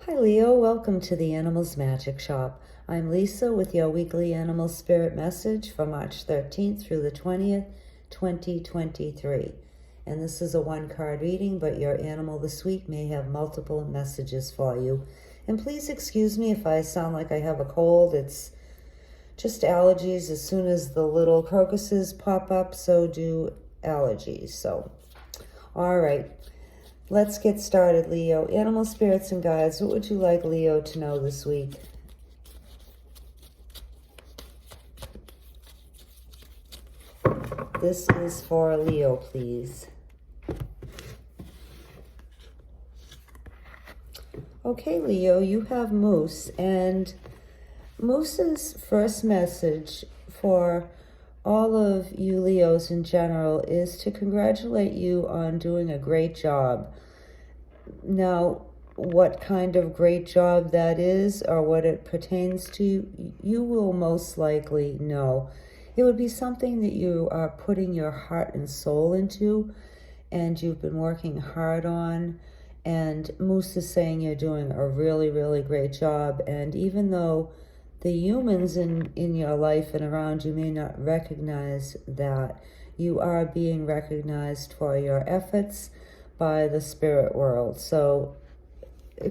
Hi Leo, welcome to the Animals Magic Shop. I'm Lisa with your weekly animal spirit message for March 13th through the 20th, 2023. And this is a one-card reading, but your animal this week may have multiple messages for you. And please excuse me if I sound like I have a cold. It's just allergies. As soon as the little crocuses pop up, so do allergies. So, all right. Let's get started, Leo. Animal spirits and guides, what would you like Leo to know this week? This is for Leo, please. Okay, Leo, you have Moose, and Moose's first message for all of you Leos in general is to congratulate you on doing a great job. Now, what kind of great job that is or what it pertains to, you will most likely know. It would be something that you are putting your heart and soul into and you've been working hard on. And Moose is saying you're doing a really, really great job. And even though the humans in your life and around you may not recognize that, you are being recognized for your efforts by the spirit world. So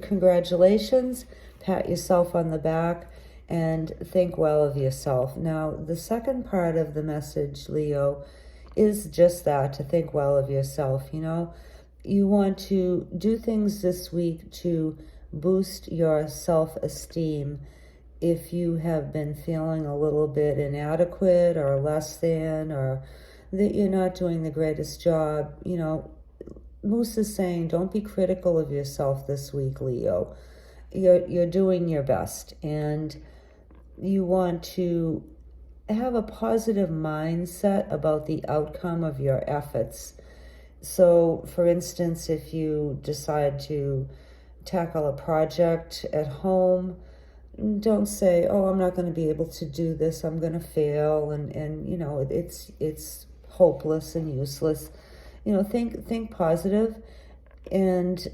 congratulations, pat yourself on the back, and think well of yourself. Now, the second part of the message, Leo, is just that, to think well of yourself. You know, you want to do things this week to boost your self-esteem. If you have been feeling a little bit inadequate or less than, or that you're not doing the greatest job, you know, Moose is saying don't be critical of yourself this week, Leo. You're doing your best, and you want to have a positive mindset about the outcome of your efforts. So, for instance, if you decide to tackle a project at home, don't say, oh, I'm not going to be able to do this, I'm going to fail, and you know, it's hopeless and useless. You know, think positive and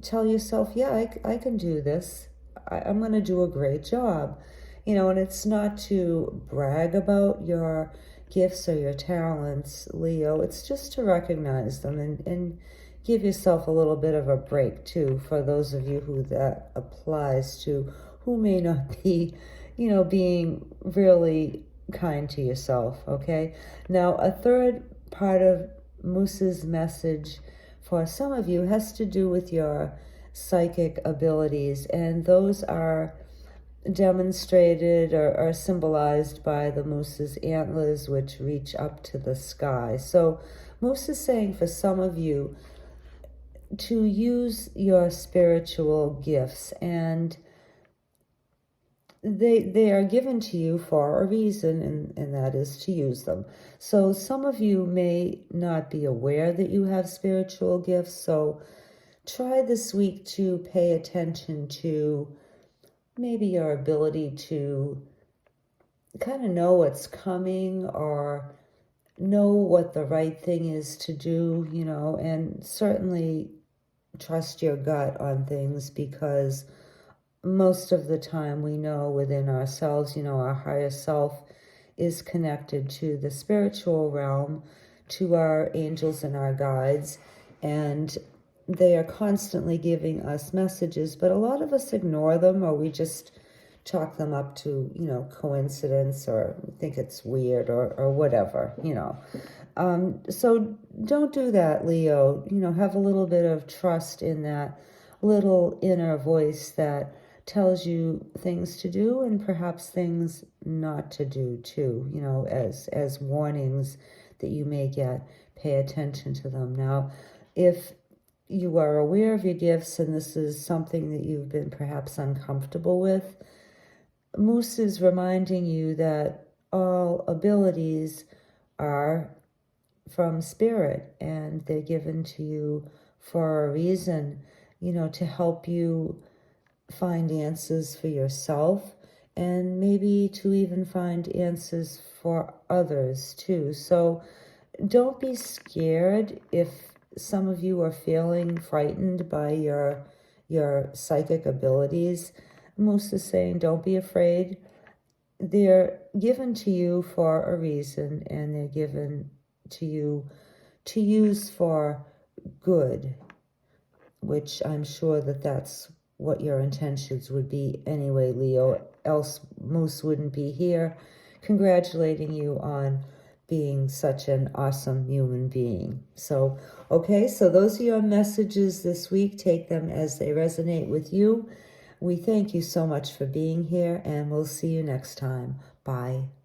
tell yourself, yeah, I can do this. I'm going to do a great job. You know, and it's not to brag about your gifts or your talents, Leo. It's just to recognize them and give yourself a little bit of a break, too, for those of you who that applies to, who may not be, you know, being really kind to yourself, okay? Now, a third part of Moose's message for some of you has to do with your psychic abilities, and those are demonstrated or symbolized by the moose's antlers, which reach up to the sky. So Moose is saying for some of you to use your spiritual gifts, and they are given to you for a reason, and that is to use them. So some of you may not be aware that you have spiritual gifts, so try this week to pay attention to maybe your ability to kind of know what's coming or know what the right thing is to do, you know, and certainly trust your gut on things, because most of the time we know within ourselves, you know, our higher self is connected to the spiritual realm, to our angels and our guides, and they are constantly giving us messages, but a lot of us ignore them, or we just chalk them up to, you know, coincidence, or think it's weird, or whatever, you know. So don't do that, Leo. You know, have a little bit of trust in that little inner voice that tells you things to do and perhaps things not to do too, you know, as warnings that you may get. Pay attention to them. Now, if you are aware of your gifts and this is something that you've been perhaps uncomfortable with, Moose is reminding you that all abilities are from spirit and they're given to you for a reason, you know, to help you find answers for yourself and maybe to even find answers for others too. So don't be scared if some of you are feeling frightened by your your psychic abilities. Moose is saying, don't be afraid. They're given to you for a reason, and they're given to you to use for good, which I'm sure that that's what your intentions would be anyway, Leo, else Moose wouldn't be here congratulating you on being such an awesome human being. So, okay, so those are your messages this week. Take them as they resonate with you. We thank you so much for being here, and we'll see you next time. Bye.